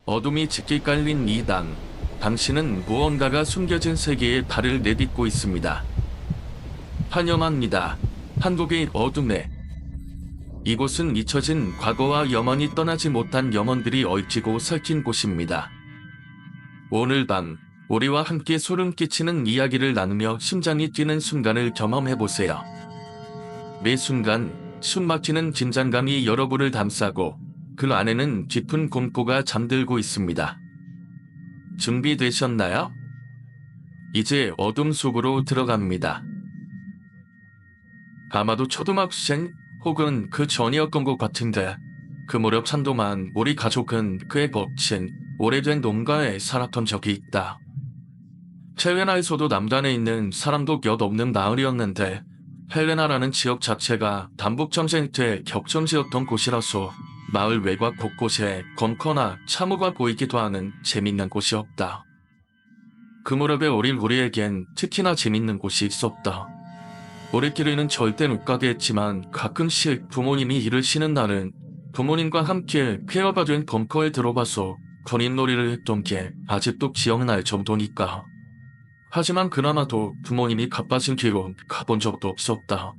어둠이 짙게 깔린 이 당, 당신은 무언가가 숨겨진 세계에 발을 내딛고 있습니다. 환영합니다. 한국의 어둠에. 이곳은 잊혀진 과거와 영원히 떠나지 못한 영혼들이 얼지고 설킨 곳입니다. 오늘 밤 우리와 함께 소름 끼치는 이야기를 나누며 심장이 뛰는 순간을 경험해보세요. 매 순간 숨막히는 긴장감이 여러분을 감싸고 그 안에는 깊은 공포가 잠들고 있습니다. 준비되셨나요? 이제 어둠 속으로 들어갑니다. 아마도 초등학생 혹은 그 전이었던 것 같은데 그 무렵 한동안 우리 가족은 그의 거친 오래된 농가에 살았던 적이 있다. 헬레나에서도 남단에 있는 사람도 몇 없는 마을이었는데 헬레나라는 지역 자체가 남북전쟁 때 격전지였던 곳이라서 마을 외곽 곳곳에 벙커나 참호가 보이기도 하는 재밌는 곳이 없다. 그 무렵에 어린 우리에겐 특히나 재밌는 곳이 있었다. 우리끼리는 절대 못 가게 했지만 가끔씩 부모님이 일을 쉬는 날은 부모님과 함께 폐허가 된 벙커에 들어가서 건인놀이를 했던 게 아직도 기억날 정도니까. 하지만 그나마도 부모님이 바빠진 뒤로 가본 적도 없었다.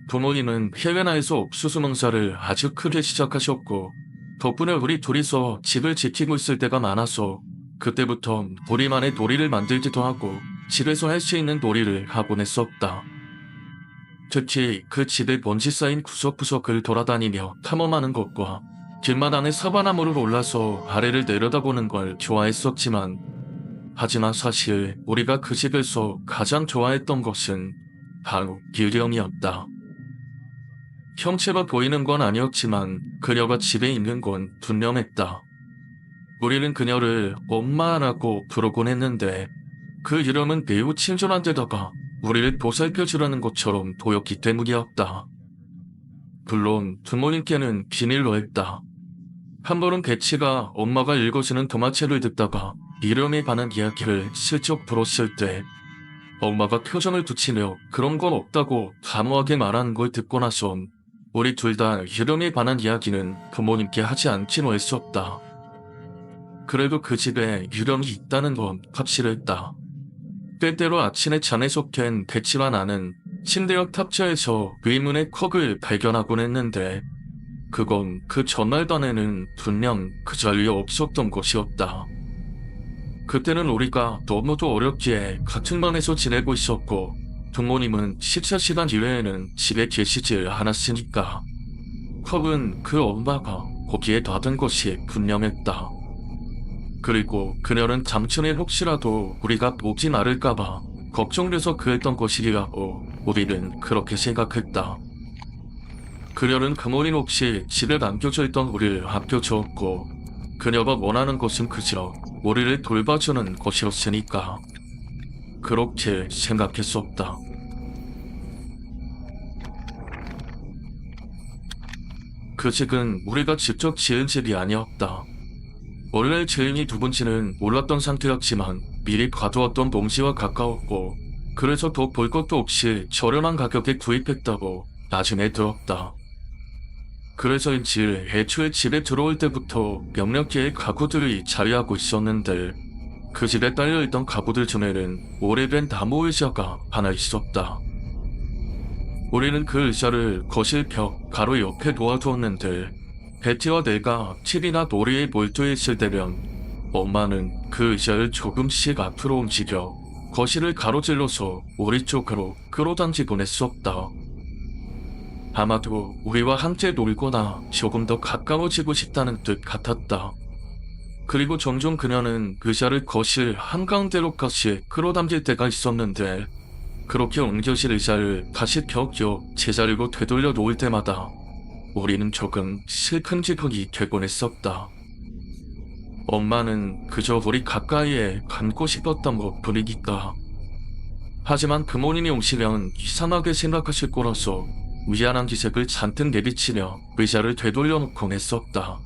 부모님은 헬레나에서 옥수수 농사를 아주 크게 시작하셨고 덕분에 우리 둘이서 집을 지키고 있을 때가 많아서 그때부터 우리만의 놀이를 만들기도 하고 집에서 할 수 있는 놀이를 하곤 했었다. 특히 그 집의 먼지 쌓인 구석구석을 돌아다니며 탐험하는 것과 길마당에 사과나무를 올라서 아래를 내려다보는 걸 좋아했었지만 하지만 사실 우리가 그 집에서 가장 좋아했던 것은 바로 유령이었다. 형체가 보이는 건 아니었지만 그녀가 집에 있는 건 분명했다. 우리는 그녀를 엄마라고 부르곤 했는데 그 이름은 매우 친절한 데다가 우리를 보살펴주려는 것처럼 보였기 때문이었다. 물론 부모님께는 비밀로 했다. 한 번은 배치가 엄마가 읽어주는 동화책을 듣다가 이름에 관한 이야기를 슬쩍 들었을 때 엄마가 표정을 굳히며 그런 건 없다고 단호하게 말하는 걸 듣고 나선 우리 둘 다 이름에 관한 이야기는 부모님께 하지 않기로 했었다. 그래도 그 집에 유령이 있다는 건 확실했다. 때때로 아침에 잠에서 깬 배치와 나는 침대 옆 탑재에서 의문의 컵을 발견하곤 했는데 그건 그 전날 밤에는 분명 그 자리에 없었던 것이었다. 그때는 우리가 너무도 어렵기에 같은 방에서 지내고 있었고 부모님은 식사 시간 이외에는 집에 계시지 않았으니까 컵은 그 엄마가 거기에 놔둔 것이 분명했다. 그리고 그녀는 잠천에 혹시라도 우리가 보진 않을까봐 걱정돼서 그랬던 것이라고 우리는 그렇게 생각했다. 그녀는 부모님 없이 집에 남겨져 있던 우리를 아껴주었고 그녀가 원하는 것은 그저 우리를 돌봐주는 것이었으니까 그렇게 생각했었다. 그 집은 우리가 직접 지은 집이 아니었다. 원래 주인이 누군지는 몰랐던 상태였지만 미리 봐두었던 농지와 가까웠고 그래서 더 볼 것도 없이 저렴한 가격에 구입했다고 나중에 들었다. 그래서인지 애초에 집에 들어올 때부터 몇몇 개의 가구들이 자리하고 있었는데 그 집에 딸려있던 가구들 중에는 오래된 나무 의자가 하나 있었다. 우리는 그 의자를 거실 벽 가로 옆에 놓아두었는데 베티와 내가 TV나 놀이에 몰두해 있을 때면 엄마는 그 의자를 조금씩 앞으로 움직여 거실을 가로질러서 우리 쪽으로 끌어당기곤 했었다. 아마도 우리와 함께 놀거나 조금 더 가까워지고 싶다는 뜻 같았다. 그리고 종종 그녀는 의자를 거실 한가운데로까지 끌어당길 때가 있었는데 그렇게 옮겨질 의자를 다시 벽 옆 제자리로 되돌려 놓을 때마다 우리는 조금 슬픈 기분이 되곤 했었다. 엄마는 그저 우리 가까이에 감고 싶었던 것 뿐이니까. 하지만 부모님이 오시면 이상하게 생각하실 거라서 미안한 기색을 잔뜩 내비치며 의자를 되돌려 놓곤 했었다.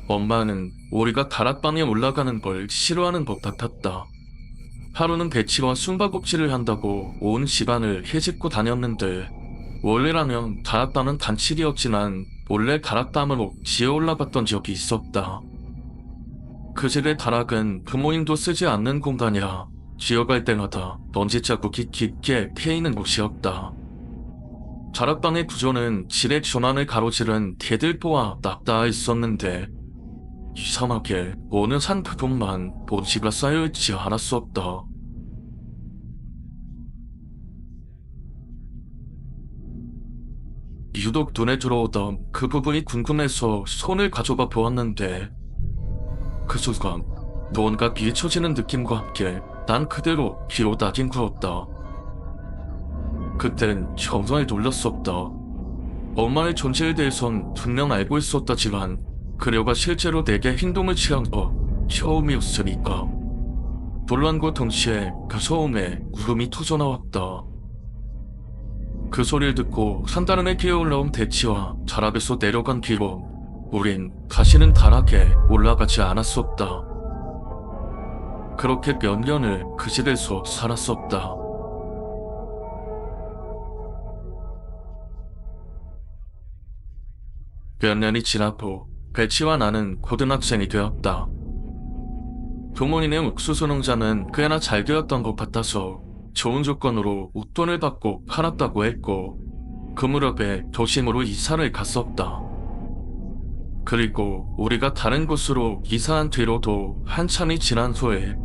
엄마는 우리가 다락방에 올라가는 걸 싫어하는 것 같았다. 하루는 배치와 숨바꼭질을 한다고 온 집안을 헤집고 다녔는데 원래라면 다락방은 단식이었지만 몰래 다락방으로 지어 올라갔던 적이 있었다. 그 집의 다락은 부모님도 쓰지 않는 공간이라 지어갈 때마다 먼지 자국이 깊게 패이는 곳이었다. 다락방의 구조는 질의 전환을 가로지른 대들보와 딱 닿아 있었는데 이상하게 어느 한 부분만 먼지가 쌓여있지 않았었다. 유독 눈에 들어오던 그 부분이 궁금해서 손을 가져가 보았는데 그 순간 무언가 비춰지는 느낌과 함께 난 그대로 뒤로 나뒹굴었다. 그땐 정말 놀랐었다. 엄마의 존재에 대해선 분명 알고 있었다지만 그녀가 실제로 내게 행동을 취한 건 처음이었으니까. 놀란과 동시에 그 소음에 울음이 터져나왔다. 그 소리를 듣고 산다름에 기어올라온 대치와 자락에서 내려간 뒤로 우린 다시는 다락에 올라가지 않았었다. 그렇게 몇 년을 그 집에서 살았었다. 몇 년이 지나고 배치와 나는 고등학생이 되었다. 부모님의 옥수수 농장은 꽤나 잘 되었던 것 같아서 좋은 조건으로 웃돈을 받고 팔았다고 했고 그 무렵에 도심으로 이사를 갔었다. 그리고 우리가 다른 곳으로 이사한 뒤로도 한참이 지난 후에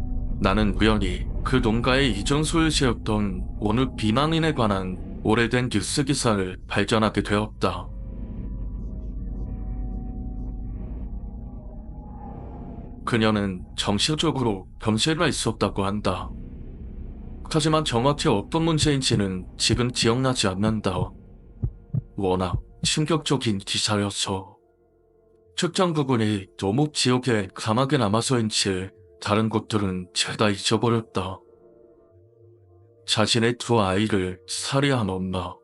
나는 우연히 그 농가의 이전 소유지였던 어느 비망인에 관한 오래된 뉴스 기사를 발견하게 되었다. 그녀는 정신적으로 병세가 있었다고 한다. 하지만 정확히 어떤 문제인지는 지금 기억나지 않는다. 워낙 충격적인 기사여서. 특정 부분이 너무 기억에 강하게 남아서인지 다른 것들은 죄다 잊어버렸다. 자신의 두 아이를 살해한 엄마.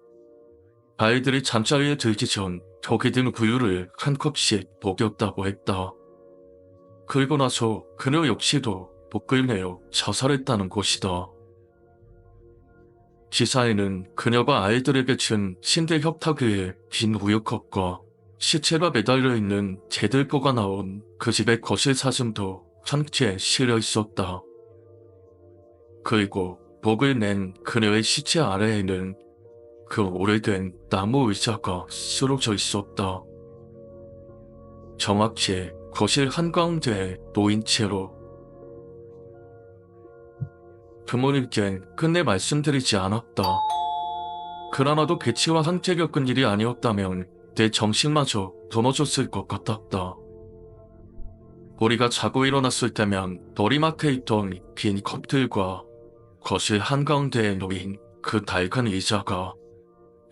아이들이 잠자리에 들기 전 덕이 든 우유를 한 컵씩 먹였다고 했다. 그리고 나서 그녀 역시도 목을 내어 자살했다는 것이다. 기사에는 그녀가 아이들에게 준 침대 협탁 위에 빈 우유컵과 시체가 매달려 있는 제들보가 나온 그 집의 거실 사진도 함께 실려 있었다. 그리고 목을 낸 그녀의 시체 아래에는 그 오래된 나무 의자가 쓰러져 있었다. 정확히 거실 한가운데에 놓인 채로. 부모님께 끝내 말씀드리지 않았다. 그나마도 배치와 함께 겪은 일이 아니었다면 내 정신마저 무너졌을 것 같았다. 우리가 자고 일어났을 때면 머리맡에 있던 빈 컵들과 거실 한가운데에 놓인 그 낡은 의자가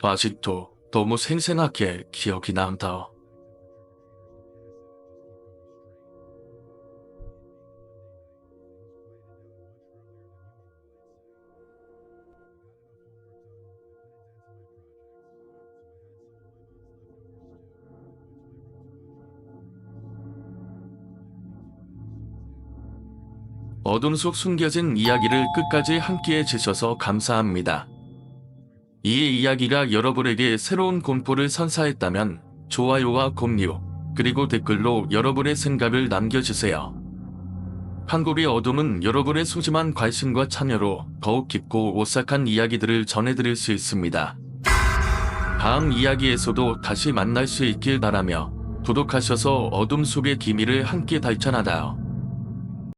아직도 너무 생생하게 기억이 난다. 어둠 속 숨겨진 이야기를 끝까지 함께해 주셔서 감사합니다. 이 이야기가 여러분에게 새로운 공포를 선사했다면 좋아요와 공유, 그리고 댓글로 여러분의 생각을 남겨주세요. 한국의 어둠은 여러분의 소중한 관심과 참여로 더욱 깊고 오싹한 이야기들을 전해드릴 수 있습니다. 다음 이야기에서도 다시 만날 수 있길 바라며 구독하셔서 어둠 속의 기밀을 함께 발견하다